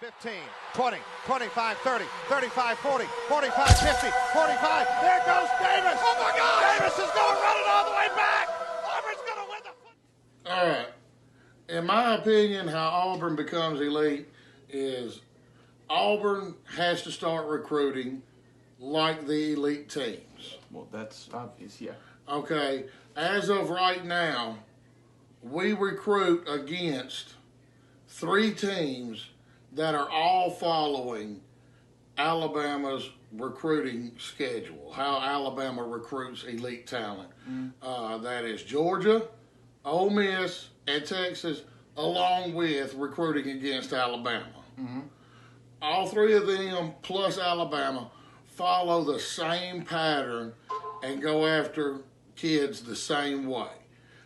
15, 20, 25, 30, 35, 40, 45, 50, 45. There goes Davis. Oh, my God. Davis is going to run it all the way back. Auburn's going to win the football. All right. In my opinion, how Auburn becomes elite is Auburn has to start recruiting like the elite teams. Well, that's obvious, yeah. Okay. As of right now, we recruit against 3 teams that are all following Alabama's recruiting schedule, how Alabama recruits elite talent. That is Georgia, Ole Miss, and Texas, along with recruiting against Alabama. All 3 of them, plus Alabama, follow the same pattern and go after kids the same way.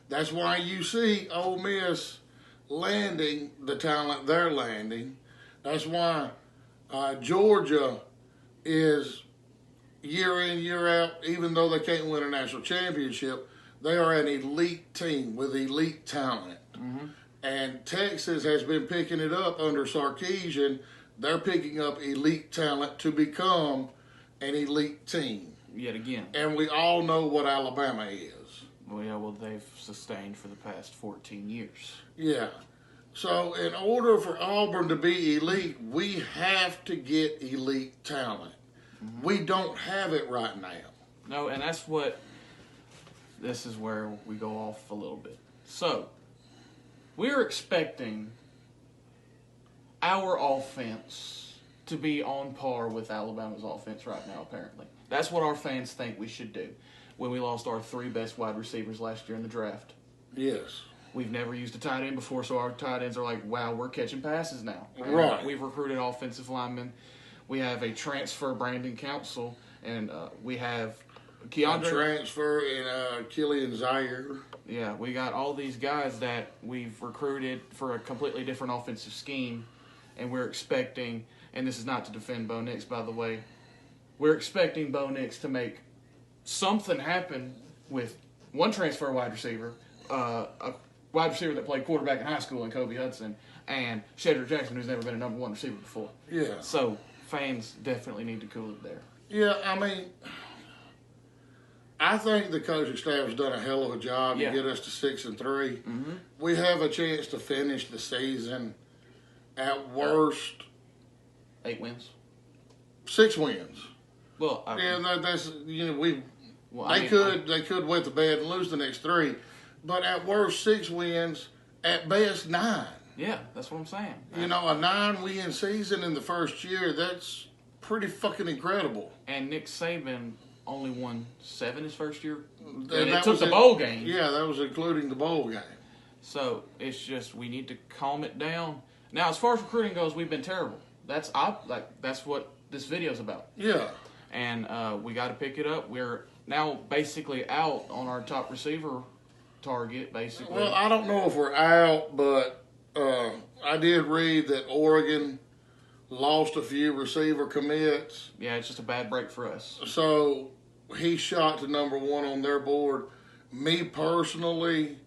That's why you see Ole Miss landing the talent they're landing. That's why Georgia is year in, year out, even though they can't win a national championship, they are an elite team with elite talent. And Texas has been picking it up under Sarkisian. They're picking up elite talent to become an elite team. Yet again. And we all know what Alabama is. Well, yeah, well, they've sustained for the past 14 years. Yeah. So in order for Auburn to be elite, we have to get elite talent. We don't have it right now. No, and this is where we go off a little bit. So, we're expecting our offense to be on par with Alabama's offense right now, apparently. That's what our fans think we should do when we lost our 3 best wide receivers last year in the draft. Yes. We've never used a tight end before, so our tight ends are like, wow, we're catching passes now. Right. We've recruited offensive linemen. We have a transfer Brandon Council, and we have Keandre. A transfer in Killian Zaire. Yeah, we got all these guys that we've recruited for a completely different offensive scheme, and we're expecting, and this is not to defend Bo Nix, by the way, we're expecting Bo Nix to make something happen with one transfer wide receiver, a wide receiver that played quarterback in high school in Kobe Hudson, and Shedrick Jackson, who's never been a number 1 receiver before. Yeah. So fans definitely need to cool it there. Yeah, I mean, I think the coaching staff has done a hell of a job to get us to 6-3. We have a chance to finish the season at worst 8 wins. 6 wins. Well, that's they I could wet the bed and lose the next 3, but at worst 6 wins, at best 9. Yeah, that's what I'm saying. You know, a 9-win season in the first year, that's pretty fucking incredible. And Nick Saban only won 7 his first year. And And it that took was the bowl game. Yeah, that was including the bowl game. So it's just we need to calm it down. Now, as far as recruiting goes, we've been terrible. That's what this video's about. Yeah. And we got to pick it up. We're now basically out on our top receiver target, basically. Well, I don't know if we're out, but I did read that Oregon lost a few receiver commits. Yeah, it's just a bad break for us. So he shot to number 1 on their board. Me personally,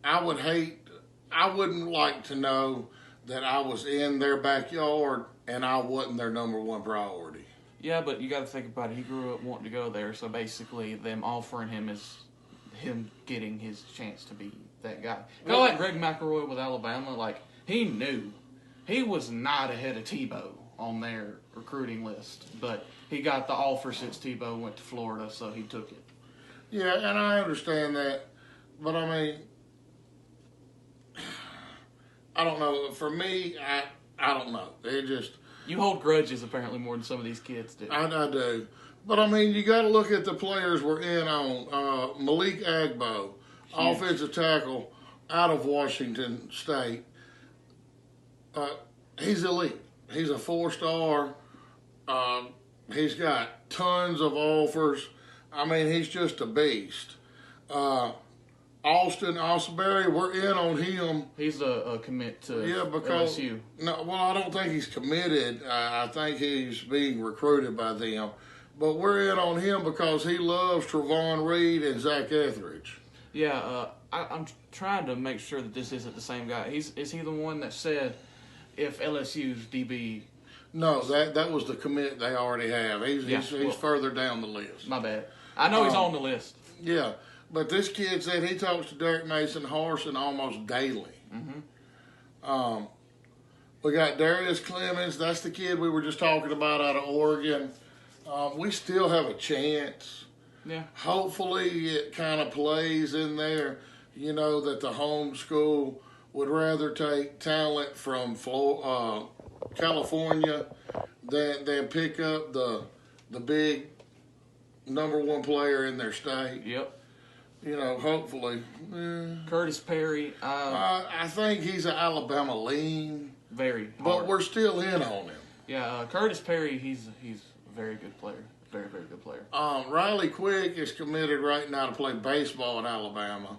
I wouldn't like to know that I was in their backyard and I wasn't their number 1 priority. Yeah, but you got to think about it. He grew up wanting to go there, so basically them offering him is him getting his chance to be that guy. Kind of like Greg McElroy with Alabama. Like, he knew he was not ahead of Tebow on their recruiting list, but he got the offer since Tebow went to Florida, so he took it. Yeah, and I understand that, but I mean, I don't know. For me, I don't know. It just... You hold grudges apparently more than some of these kids do. I do. But, I mean, you got to look at the players we're in on. Malik Agbo, offensive tackle out of Washington State. He's elite. He's a 4-star. He's got tons of offers. I mean, he's just a beast. Austin Osbury, we're in on him. He's a commit to because LSU. No, well, I don't think he's committed. I think he's being recruited by them. But we're in on him because he loves Trevon Reed and Zach Etheridge. Yeah, I'm trying to make sure that this isn't the same guy. Is he the one that said if LSU's DB. No, that was the commit they already have. He's further down the list. My bad. I know he's on the list. Yeah, but this kid said he talks to Derek Mason Harsin almost daily. We got Darius Clemens. That's the kid we were just talking about out of Oregon. We still have a chance. Yeah. Hopefully it kind of plays in there, that the home school would rather take talent from California than pick up the big number one player in their state. Yep. Hopefully. Curtis Perry. I think he's an Alabama lean. Very hard. But we're still in on him. Yeah, Curtis Perry, he's a very good player. Very, very good player. Riley Quick is committed right now to play baseball in Alabama.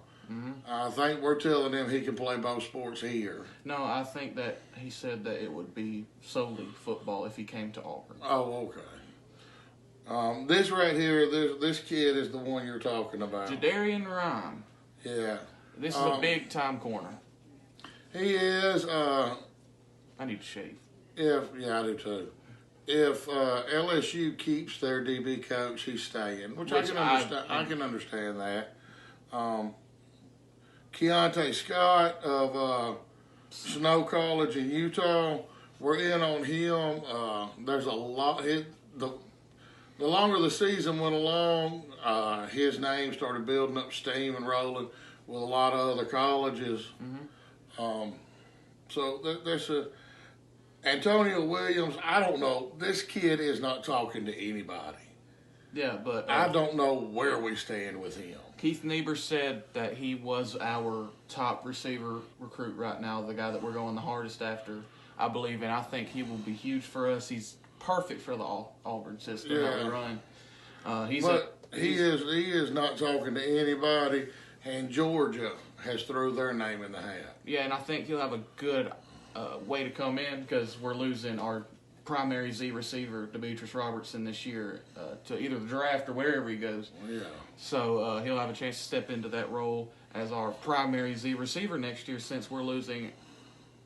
I think we're telling him he can play both sports here. No, I think that he said that it would be solely football if he came to Auburn. Oh, okay. This right here, this kid is the one you're talking about. Jadarian Rhyme. Yeah. This is a big-time corner. He is. I need to shave. I do too. If LSU keeps their DB coach, he's staying, which I can understand. I can understand that. Keontae Scott of Snow College in Utah, we're in on him. There's a lot. The longer the season went along, his name started building up steam and rolling with a lot of other colleges. So there's Antonio Williams. I don't know. This kid is not talking to anybody. Yeah, but I don't know where we stand with him. Keith Niebuhr said that he was our top receiver recruit right now, the guy that we're going the hardest after, I believe, and I think he will be huge for us. He's perfect for the Auburn system that we run. He is not talking to anybody, and Georgia has threw their name in the hat. Yeah, and I think he'll have a good way to come in because we're losing our primary Z receiver, Demetrius Robertson, this year to either the draft or wherever he goes. Yeah. So he'll have a chance to step into that role as our primary Z receiver next year since we're losing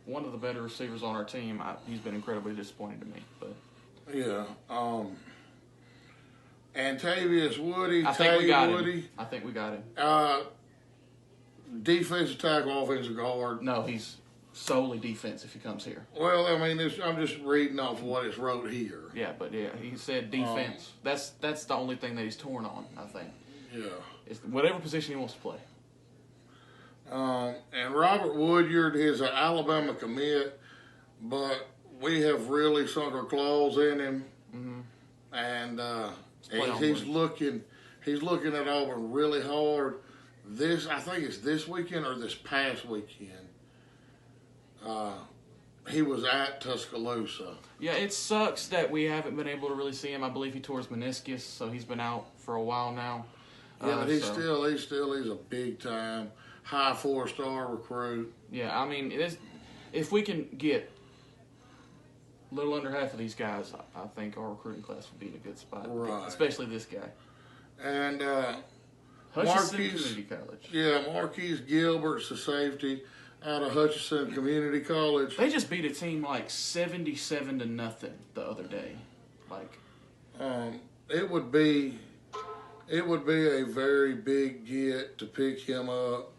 one of the better receivers on our team. He's been incredibly disappointing to me. But yeah. Antavius Woody. I think we got him. Defensive tackle, offensive guard. No, he's solely defense if he comes here. Well, I mean, I'm just reading off what it's wrote here. Yeah, but he said defense. That's the only thing that he's torn on, I think. Yeah. It's whatever position he wants to play. And Robert Woodyard is an Alabama commit, but we have really sunk our claws in him, and he's looking at Auburn really hard. I think it's this weekend or this past weekend. He was at Tuscaloosa. Yeah, it sucks that we haven't been able to really see him. I believe he tore his meniscus, so he's been out for a while now. Yeah, but he's a big time, high 4-star recruit. Yeah, I mean, if we can get a little under half of these guys, I think our recruiting class would be in a good spot. Right. Especially this guy. And Hutchinson Community College. Yeah, Marquise Gilbert's the safety out of Hutchinson Community College. They just beat a team like 77-0 the other day. It would be a very big get to pick him up,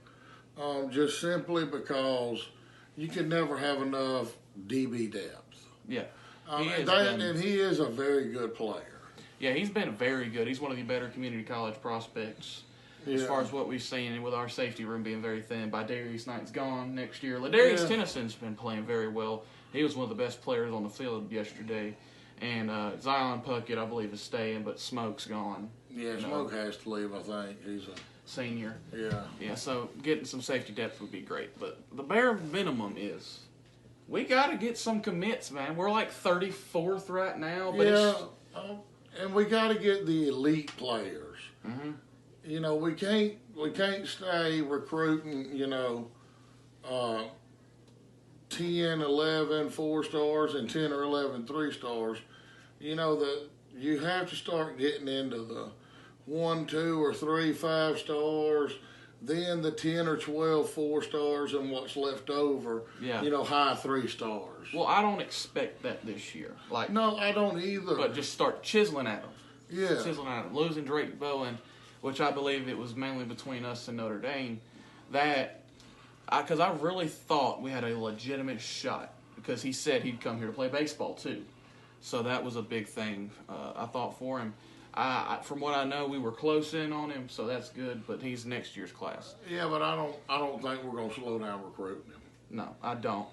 just simply because you can never have enough DB depth. Yeah, and he is a very good player. Yeah, he's been very good. He's one of the better community college prospects. As far as what we've seen, and with our safety room being very thin, by Darius Knight's gone next year. Ladarius Tennyson's been playing very well. He was one of the best players on the field yesterday. And Zion Puckett, I believe, is staying, but Smoke's gone. Yeah, Smoke has to leave, I think. He's a senior. Yeah. Yeah, so getting some safety depth would be great. But the bare minimum is we got to get some commits, man. We're like 34th right now. But and we got to get the elite players. Mm-hmm. We can't stay recruiting, 10, 11 4-stars and 10 or 11 3-stars. You have to start getting into the 1, 2, or 3 5-stars then the 10 or 12 4-stars and what's left over, Yeah. high 3-stars. Well, I don't expect that this year. Like, No, I don't either. but just start chiseling at them. Yeah. Chiseling at them. Losing Drake Bowen, which I believe it was mainly between us and Notre Dame, because I really thought we had a legitimate shot because he said he'd come here to play baseball too. So that was a big thing, I thought, for him. From what I know, we were close in on him, so that's good. But he's next year's class. Yeah, but I don't think we're going to slow down recruiting him. No, I don't.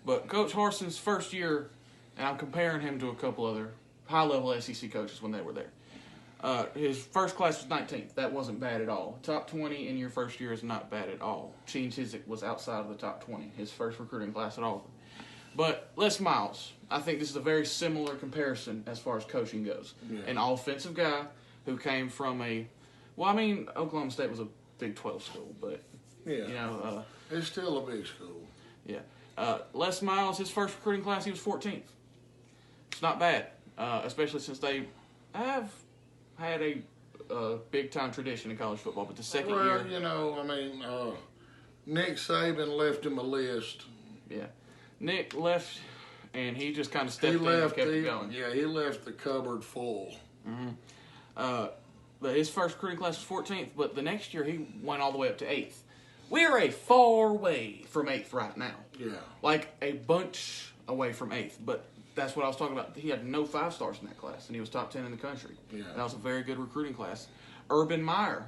But Coach Harson's first year, and I'm comparing him to a couple other high-level SEC coaches when they were there. His first class was 19th. That wasn't bad at all. Top 20 in your first year is not bad at all. Gene Chizik was outside of the top 20, his first recruiting class at Auburn. But Les Miles, I think this is a very similar comparison as far as coaching goes. Yeah. An offensive guy who came from Oklahoma State was a Big 12 school, but, Yeah. It's still a big school. yeah. Les Miles, his first recruiting class, he was 14th. It's not bad, especially since they have had a big-time tradition in college football. But the second year... Nick Saban left him a list. Yeah. Nick left, and he just kind of stepped in and kept it going. Yeah, he left the cupboard full. But his first recruiting class was 14th, but the next year he went all the way up to 8th. We're a far way from 8th right now. Yeah. Like a bunch away from 8th, but that's what I was talking about. He had no 5-stars in that class, and he was top 10 in the country. Yeah. That was a very good recruiting class. Urban Meyer,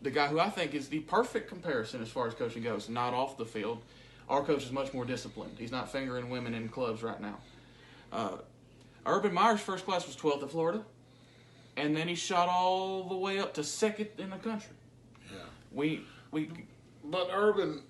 the guy who I think is the perfect comparison as far as coaching goes, not off the field. Our coach is much more disciplined. He's not fingering women in clubs right now. Urban Meyer's first class was 12th at Florida, and then he shot all the way up to 2nd in the country. Yeah. But Urban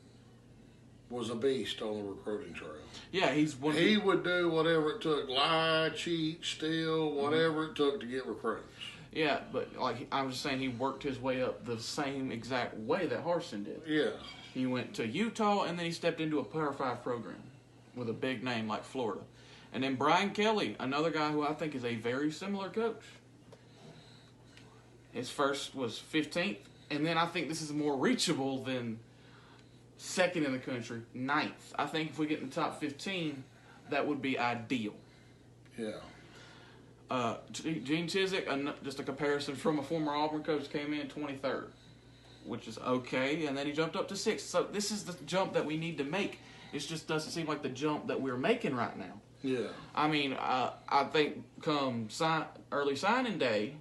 was a beast on the recruiting trail. Yeah, He would do whatever it took, lie, cheat, steal, whatever it took to get recruits. Yeah, but like I was saying, he worked his way up the same exact way that Harsin did. Yeah. He went to Utah, and then he stepped into a Power 5 program with a big name like Florida. And then Brian Kelly, another guy who I think is a very similar coach. His first was 15th, and then I think this is more reachable than 2nd in the country, 9th. I think if we get in the top 15, that would be ideal. Yeah. Gene Chizik, just a comparison from a former Auburn coach, came in 23rd. Which is okay, and then he jumped up to 6th. So this is the jump that we need to make. It just doesn't seem like the jump that we're making right now. Yeah. I mean, I think come early signing day,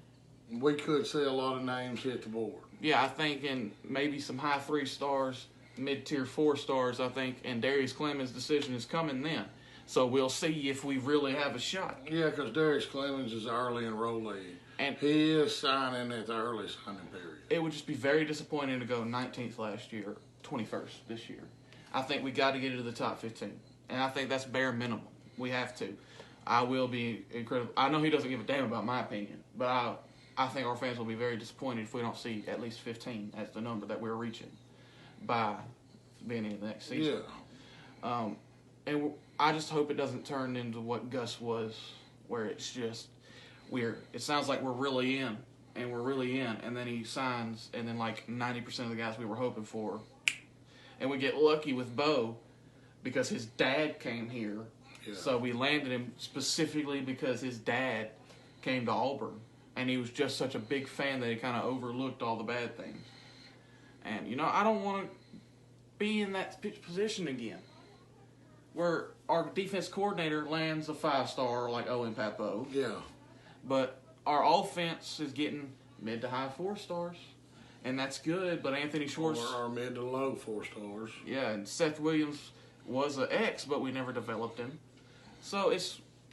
we could see a lot of names hit the board. Yeah, I think in maybe some high 3-stars, mid-tier 4-stars, I think, and Darius Clemens' decision is coming then. So we'll see if we really have a shot. Yeah, because Darius Clemens is early enrollee. And he is signing at the early signing period. It would just be very disappointing to go 19th last year, 21st this year. I think we got to get into the top 15. And I think that's bare minimum. We have to. I will be incredible. I know he doesn't give a damn about my opinion, but I think our fans will be very disappointed if we don't see at least 15 as the number that we're reaching by the beginning of the next season. Yeah. And I just hope it doesn't turn into what Gus was, where it's just it sounds like we're really in, and then he signs, and then like 90% of the guys we were hoping for, and we get lucky with Bo because his dad came here, so we landed him specifically because his dad came to Auburn, and he was just such a big fan that he kind of overlooked all the bad things. And, I don't want to be in that position again, where our defense coordinator lands a 5-star like Owen Papo. Yeah. But our offense is getting mid to high 4-stars, and that's good. But Anthony Schwartz, or mid to low 4-stars. Yeah, and Seth Williams was an X, but we never developed him. So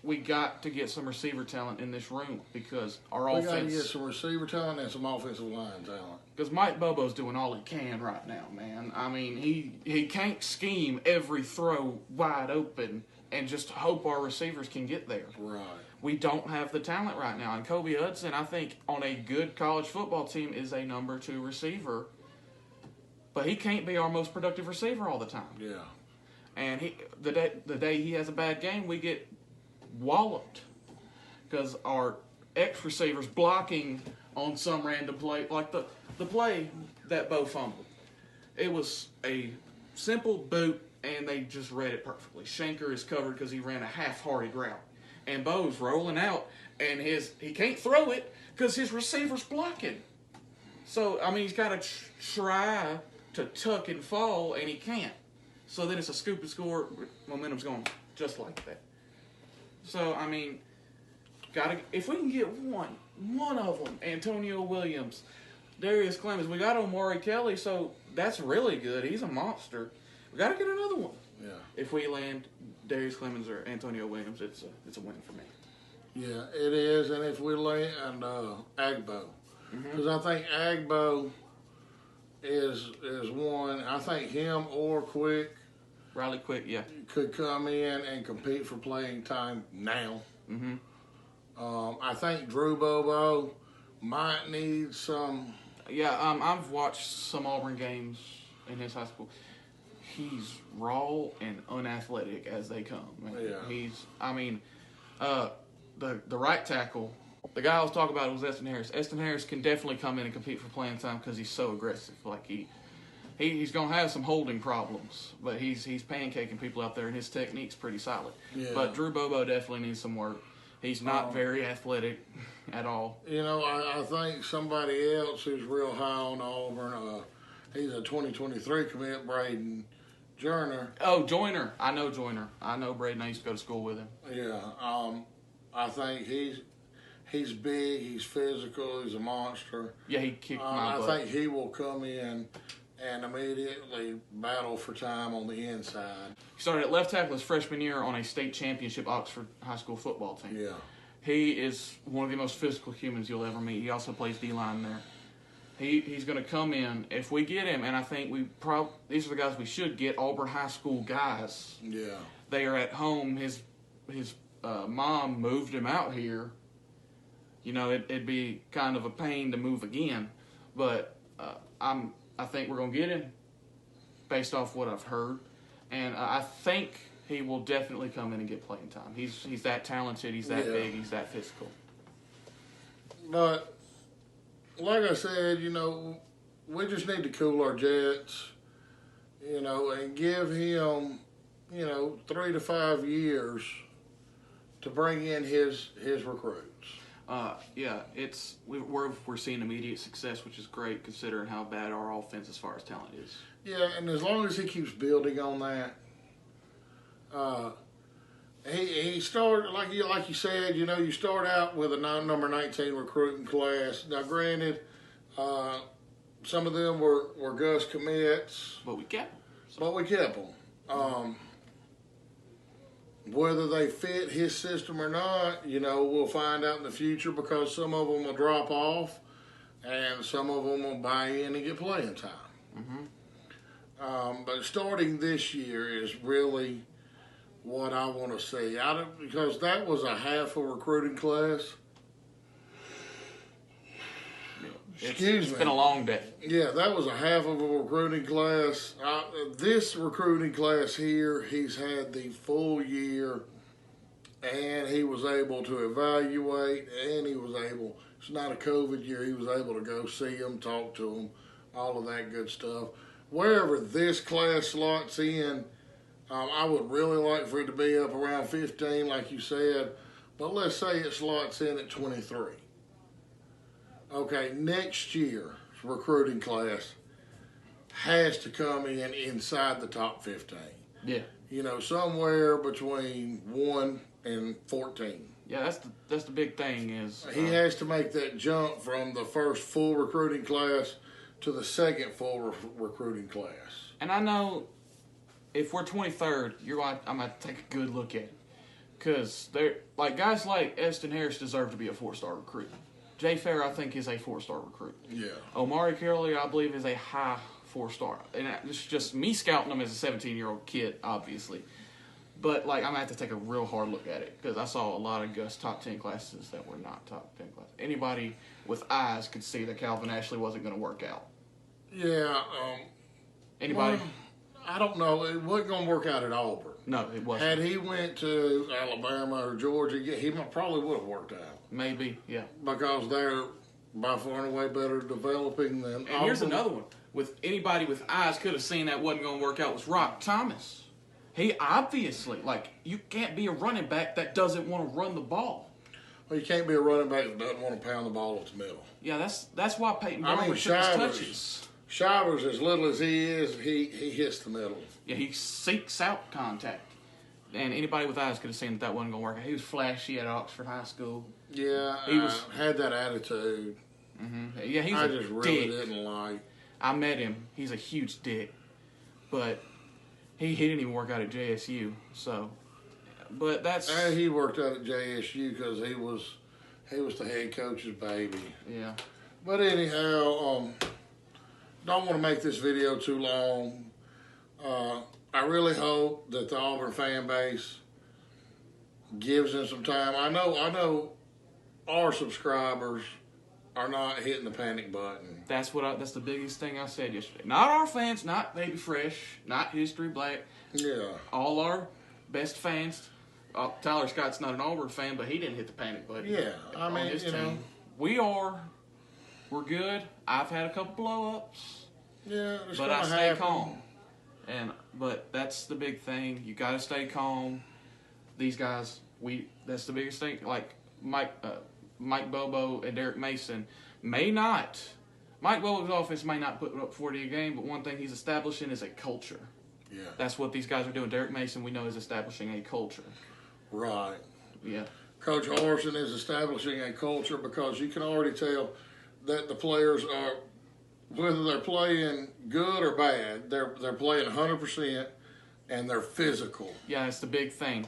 we got to get some receiver talent in this room because our offense. We got to get some receiver talent and some offensive line talent. Because Mike Bobo's doing all he can right now, man. I mean, he can't scheme every throw wide open and just hope our receivers can get there. Right. We don't have the talent right now. And Kobe Hudson, I think, on a good college football team is a number 2 receiver. But he can't be our most productive receiver all the time. Yeah. And the day he has a bad game, we get walloped. Because our ex-receivers blocking on some random play, like the play that Bo fumbled. It was a simple boot, and they just read it perfectly. Shanker is covered because he ran a half-hearted route. And Bo's rolling out, and he can't throw it because his receiver's blocking. So, I mean, he's got to try to tuck and fall, and he can't. So then it's a scoop and score. Momentum's going just like that. So, I mean, if we can get one of them, Antonio Williams, Darius Clemens, we got Omari Kelly, so that's really good. He's a monster. We got to get another one. Yeah. If we land Darius Clemens or Antonio Williams, it's a win for me. Yeah, it is. And if we land Agbo, because I think Agbo is one. I think him or Quick, Riley Quick, yeah, could come in and compete for playing time now. I think Drew Bobo might need some. Yeah, I've watched some Auburn games in his high school. He's raw and unathletic as they come. Yeah. The right tackle, the guy I was talking about was Eston Harris. Eston Harris can definitely come in and compete for playing time because he's so aggressive. Like he's gonna have some holding problems, but he's pancaking people out there, and his technique's pretty solid. Yeah. But Drew Bobo definitely needs some work. He's not very athletic at all. I think somebody else who's real high on Auburn, he's a 2023 commit, Braden Joyner. Oh, Joyner. I know Joyner. I know Braden. I used to go to school with him. Yeah. I think he's big, he's physical, he's a monster. Yeah, he kicked my butt. I think he will come in and immediately battle for time on the inside. He started at left tackle his freshman year on a state championship Oxford high school football team. Yeah. He is one of the most physical humans you'll ever meet. He also plays D-line there. He's going to come in. If we get him, and I think these are the guys we should get, Auburn high school guys. Yeah. They are at home. His mom moved him out here. It'd be kind of a pain to move again, but I think we're going to get him based off what I've heard, and I think he will definitely come in and get playing time. He's that talented, he's that big, he's that physical. But like I said, we just need to cool our jets, and give him, 3 to 5 years to bring in his recruits. We're seeing immediate success, which is great considering how bad our offense as far as talent is. Yeah, and as long as he keeps building on that, he started like you said. You start out with a number 19 recruiting class. Now, granted, some of them were Gus commits, but we kept them. Whether they fit his system or not, we'll find out in the future because some of them will drop off and some of them will buy in and get playing time. But starting this year is really what I want to see. Because that was a half a recruiting class. It's been a long day. Yeah, that was a half of a recruiting class. This recruiting class here, he's had the full year, and he was able to evaluate, and it's not a COVID year, he was able to go see them, talk to them, all of that good stuff. Wherever this class slots in, I would really like for it to be up around 15, like you said, but let's say it slots in at 23. Okay, next year's recruiting class has to come in inside the top 15. Yeah. Somewhere between 1 and 14. Yeah, that's the big thing is... he has to make that jump from the first full recruiting class to the second full recruiting class. And I know if we're 23rd, I'm going to take a good look at it. Because guys like Eston Harris deserve to be a 4-star recruit. Jay Fair, I think, is a 4-star recruit. Yeah. Omari Kelly, I believe, is a high 4-star. And it's just me scouting him as a 17-year-old kid, obviously. But, I'm going to have to take a real hard look at it because I saw a lot of Gus top 10 classes that were not top 10 classes. Anybody with eyes could see that Calvin Ashley wasn't going to work out. Yeah. Anybody? Well, I don't know. It wasn't going to work out at Auburn. No, it wasn't. Had he went to Alabama or Georgia, he probably would have worked out. Maybe, yeah. Because they're by far and away better developing than And Auburn. here's another one. with anybody with eyes could have seen that wasn't going to work out was Rock Thomas. He obviously, like, you can't be a running back that doesn't want to run the ball. Well, you can't be a running back that doesn't want to pound the ball at the middle. Yeah, that's why Peyton Barber took his touches. Shivers, as little as he is, he hits the middle. Yeah, he seeks out contact. And anybody with eyes could have seen that wasn't going to work out. He was flashy at Oxford High School. Yeah, he had that attitude. Mm-hmm. Yeah, he's I a just really dick. didn't like. I met him. He's a huge dick. But he didn't even work out at JSU. So, but that's... And he worked out at JSU because he was the head coach's baby. Yeah. But anyhow, don't want to make this video too long. I really hope that the Auburn fan base gives him some time. I know our subscribers are not hitting the panic button. That's the biggest thing I said yesterday. Not our fans, not Baby Fresh, not History Black. Yeah. All our best fans. Tyler Scott's not an Auburn fan, but he didn't hit the panic button. Yeah, I mean, his you know. We're good. I've had a couple blow-ups. Yeah, but I stay calm. But that's the big thing. You got to stay calm. These guys, that's the biggest thing. Like Mike Bobo and Derek Mason Mike Bobo's offense may not put up 40 a game, but one thing he's establishing is a culture. Yeah. That's what these guys are doing. Derek Mason, we know, is establishing a culture. Right. Yeah. Coach Orson is establishing a culture because you can already tell that the players are, whether they're playing good or bad, they're playing 100% and they're physical. Yeah, that's the big thing.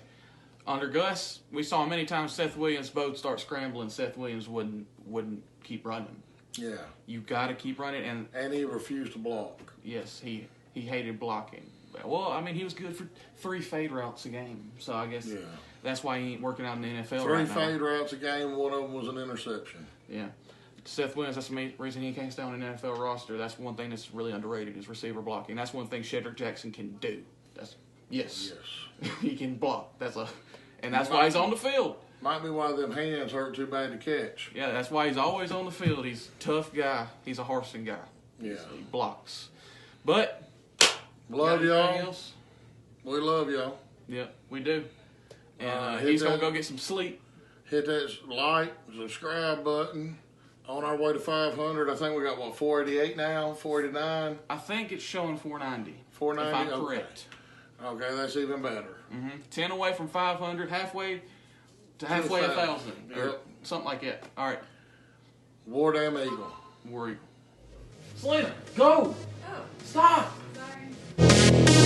Under Gus, we saw many times Seth Williams both start scrambling. Seth Williams wouldn't keep running. Yeah. You got to keep running, and he refused to block. Yes, he hated blocking. Well, I mean, he was good for 3 fade routes a game, so I guess that's why he ain't working out in the NFL right now. 3 fade routes a game, one of them was an interception. Yeah. Seth Williams, that's the reason he can't stay on an NFL roster. That's one thing that's really underrated is receiver blocking. That's one thing Shedrick Jackson can do. Yes. He can block. And that's why he's on the field. Might be why them hands hurt too bad to catch. Yeah, that's why he's always on the field. He's a tough guy. He's a horsing guy. Yeah. He blocks. But love y'all. We love y'all. Yeah, we do. And he's going to go get some sleep. Hit that like, subscribe button. On our way to 500. I think we got, 488 now? 489? I think it's showing 490. 490? If I'm correct. Okay, that's even better. 10 away from 500, halfway to 1,000. Or something like that. All right. War Damn Eagle. War Eagle. Selena, go! Oh. Stop! Sorry.